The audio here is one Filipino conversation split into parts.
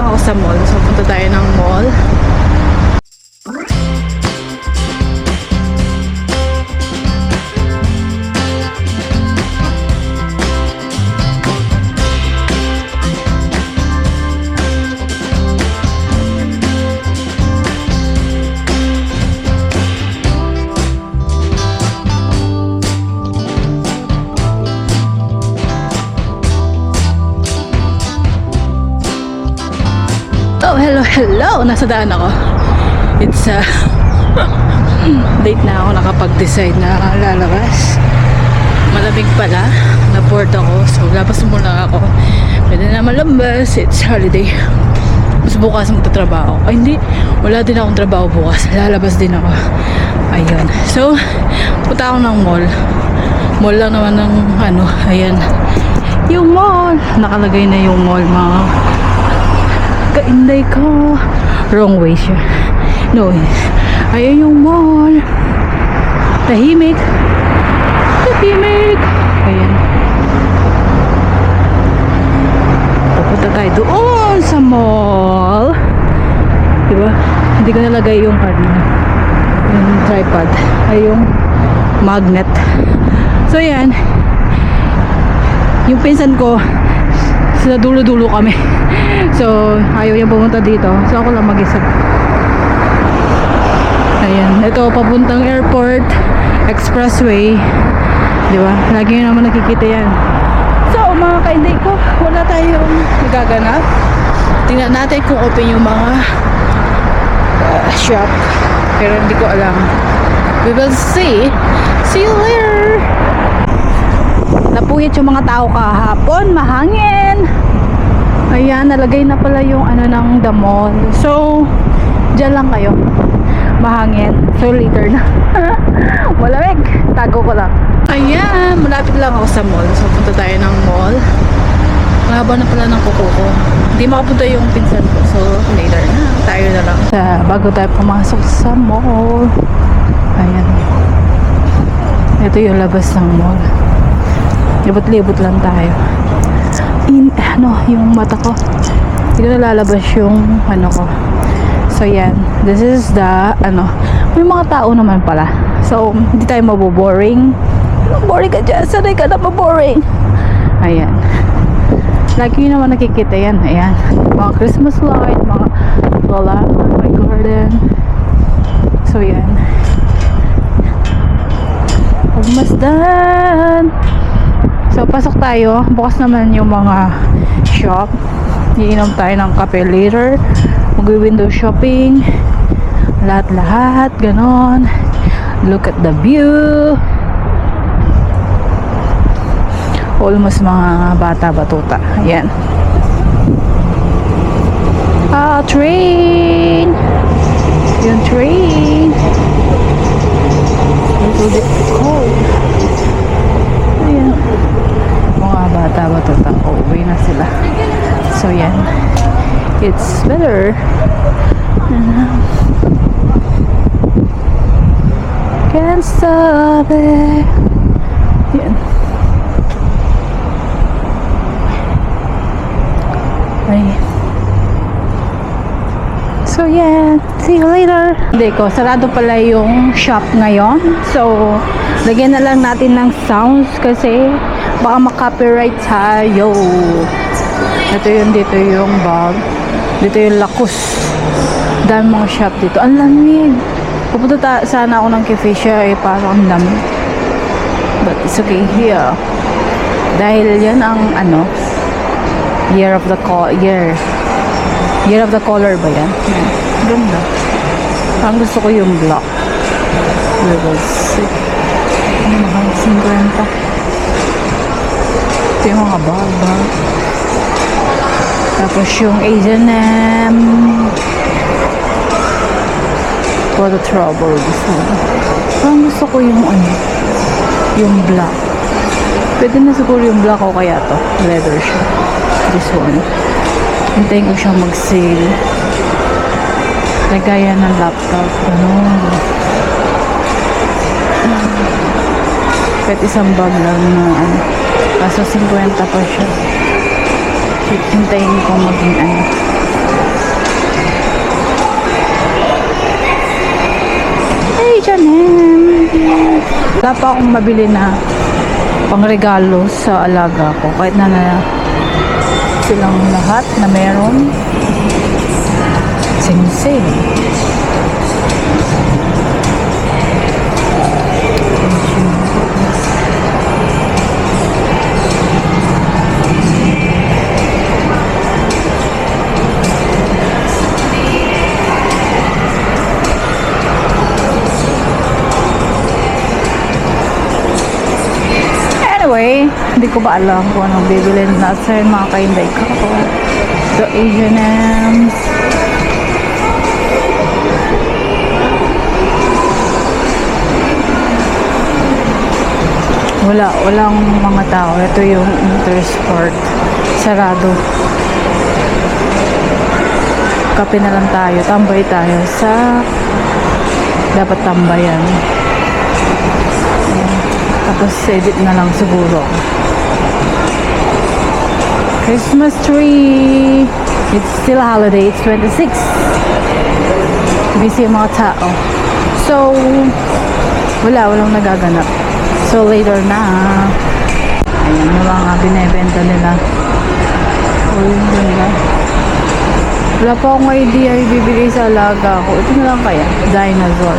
lang ako sa mall. So, punta tayo ng mall. Oh, hello! Nasa daan ako. It's late na ako nakapag-decide na lalabas. Malamig pala. Na-bored ako. So, labas muna ako. Pwede na malabas. It's holiday. Mas bukas magtatrabaho. Ay, hindi. Wala din akong trabaho bukas. Lalabas din ako. Ayun. So, punta ako ng mall. Mall lang naman ng ayan. Yung mall. Nakalagay na yung mall, mga kainday ko. Wrong way siya. No. Ayun yung mall. Tahimik. Tahimik. Ayan. Papunta tayo doon sa mall. Diba? Hindi ko nalagay yung yung tripod. Ay yung magnet. So yan. Yung pinsan ko sa dulo-dulo kami. So, ayaw niya pumunta dito. So, ako lang mag-isa. Ayan. Ito, papuntang airport. Expressway. Diba? Lagi nyo naman nakikita yan. So, mga kainday ko, wala tayong nagaganap. Tingnan natin kung open yung mga shop. Pero hindi ko alam. We will see. See you later! Napuhit yung mga tao kahapon. Mahangin. Ayan, nalagay na pala yung ng the mall. So, dyan lang kayo. Mahangin. So, later na. Malamig. Tago ko lang. Ayan, malapit lang ako sa mall. So, punta tayo ng mall. Mahaba na pala ng kuko ko. Hindi makapunta yung pinsan ko. So, later na. Tayo na lang. Bago tayo pumasok sa mall. Ayan. Ito yung labas ng mall. Libot-libot lang tayo. Yung mata ko. Hindi ko nalalabas yung ko. So, yan. This is the, may mga tao naman pala. So, hindi tayo maboboring. Boring ka dyan. Sanay ka na maboring. Ayan. Lagi nyo naman nakikita yan. Ayan. Mga Christmas light, mga wala, my garden. So, yan. Almost done. So, pasok tayo. Bukas naman yung mga shop. Iinom tayo ng kape later. Mag-window shopping. Lahat-lahat. Ganon. Look at the view. Almost mga bata-batuta. Ayan. Train. Yung train. A little bit cold. Ayan. Mga bata-batuta. Uwi na sila. So, yan. It's better. Can't stop it. Yan. Ay. So, yan. See you later. Hindi ko. Sarado pala yung shop ngayon. So, lagyan na lang natin ng sounds kasi baka makopyright tayo. Ito yung dito yung bag. Dito yung Lacoste. Dami mga shop dito. Ang lamig. Pupunta sana ako ng cafe siya parang ang lamig. But it's okay here. Dahil yan ang year of the color ba yan? Ganda. Ang gusto ko yung black. Level 6. Mahal 50. Ito yung mga bag. Tapos yung H&M. For the trouble. Parang gusto ko yung yung black. Pwede na siguro yung black o kaya to. Leather siya. This one. Hintayin ko siyang mag-sale. Lagayan ng laptop. Ganun. Kahit isang bag lang na kaso 50 pa siya. Hintayin ko maging H&M. Wala pa akong mabili na pangregalo sa alaga ko. Kahit na silang lahat na meron. Sing-sing. Anyway, hindi ko ba alam kung anong bibilin natin mga kainday ko. So, H&M's. Walang mga tao. Ito yung Intersport. Sarado. Kape na lang tayo. Tambay tayo sa dapat tambayan. Tapos edit na lang siguro. Christmas tree. It's still a holiday. It's 26. Busy yung mga tao. So, walang nagaganap. So, later na. Ayan na mga binibenta nila. Uy, ganda. Wala pa akong idea yung bibili sa alaga ko. Ito na lang kaya. Dinosaur.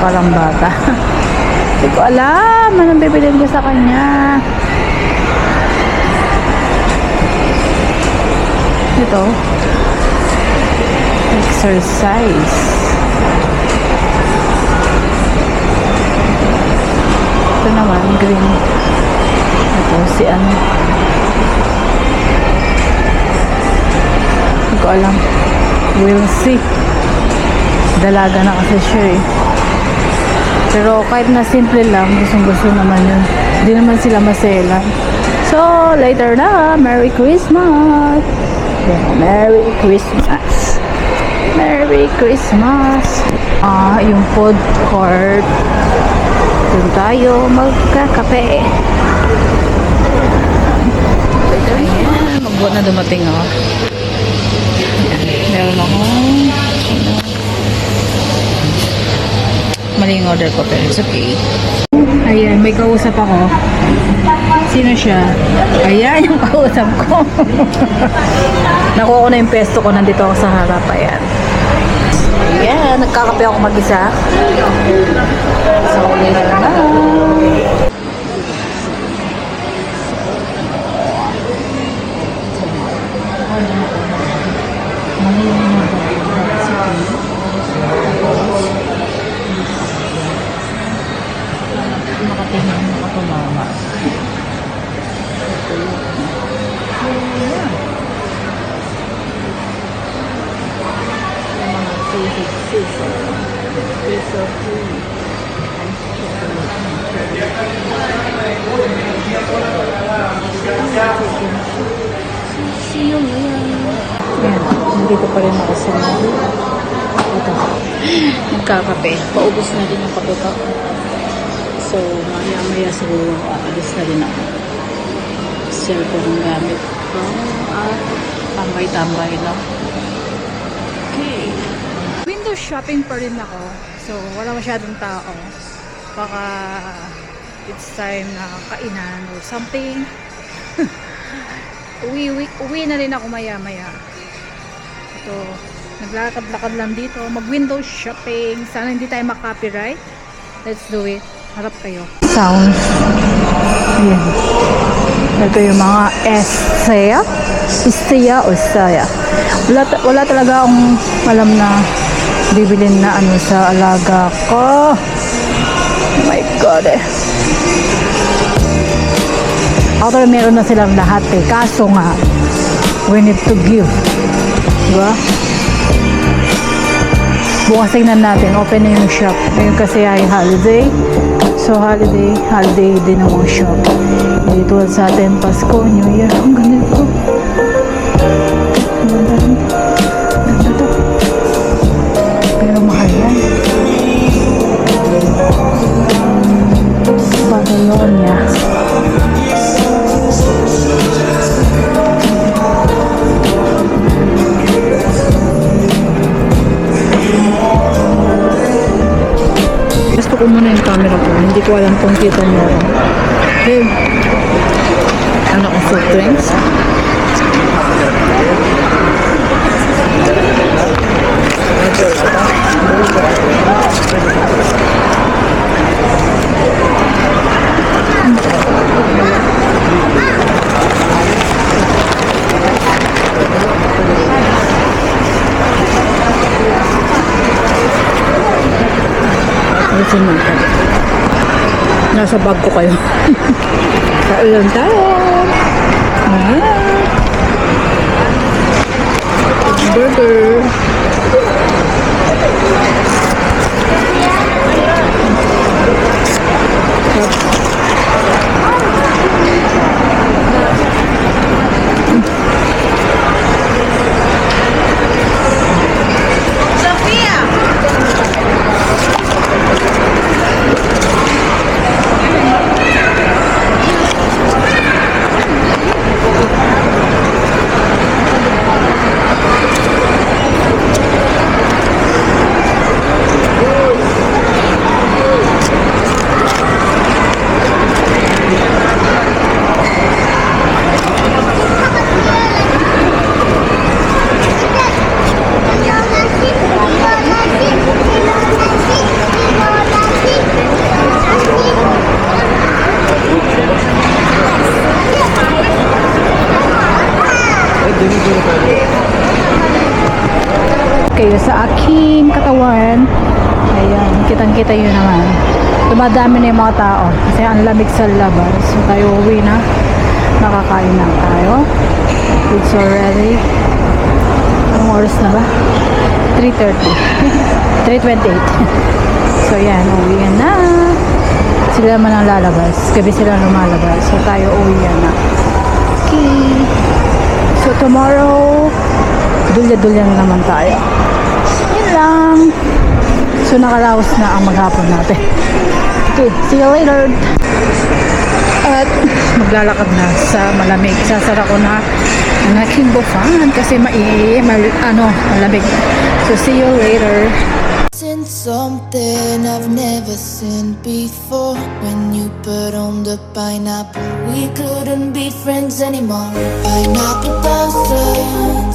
Parang bata. Hindi ko alam. Anong bibilin ko sa kanya? Ito. Exercise. Ito naman, green. Ito, si ano. Hindi ko alam. We'll see. Dalaga na kasi siya eh. Pero kahit na simple lang, gustong-gusto naman yun. Hindi naman sila maselan. So, later na. Merry Christmas! Merry Christmas! Merry Christmas! Yung food court. Doon tayo magkakape. Ayan, magbuhat na dumating ako. Meron akong maling order ko pero it's okay. Ayan, may kausap ako. Sino siya? Ayan yung kausap ko. Nakuha ko na yung pesto ko. Nandito ako sa harap. Ayan. Ayan, nagkakape ako mag-isa. So, later na. Makatingin, makatumama. Nandito pa rin ako sa ito. Magkakape. Paubos na din yung kape ko. So, maya-maya siguro aalis na din ako. Cellphone ang gamit ko. At tambay-tambay lang. Okay. Window shopping pa rin ako. So, wala masyadong tao. Baka it's time na kainan or something. Uwi na rin ako maya-maya. Ito, naglakad-lakad lang dito. Mag-window shopping. Sana hindi tayo makopyright. Let's do it. Harap kayo. Sounds. Ayan. Ito yung mga Estea o Saya. Wala talaga akong alam na bibilin na ano sa alaga ko. Oh my God eh. Although meron na silang lahat eh. Kaso nga, we need to give. Diba? Bukas tingnan natin. Open na yung shop. Ngayon kasi ay holiday. So holiday din ang mga shop. Dito sa atin, Pasko, New Year. Ang ganito. Ang ganda rin. Ganda to. Pero mahal yan. Babylonia. ko alam kung kita nyo. Okay. Ano kong soft drinks? Kasi natin. Nasa bag ko kayo. Kailan tayo? Burger. Kayo sa aking katawan. Ayan, kitang-kita yun naman. Dumadami na yung mga tao kasi ang lamig sa labas. So tayo uwi na. Nakakain na tayo. It's already anong oras na ba? 3:30 3:28 So yan, uwi na. Sila naman ang lalabas. Gabi sila lumalabas. So tayo uwi na. Okay. So tomorrow dulya-dulya na naman tayo. Yun lang. So nakalaos na ang maghapon natin. Okay, see you later. At maglalakad na sa malamig. Sasara ko na ang aking bufan kasi malamig. So see you later. Seen something I've never seen before. When you put on the pineapple, we couldn't be friends anymore. Pineapple blossom.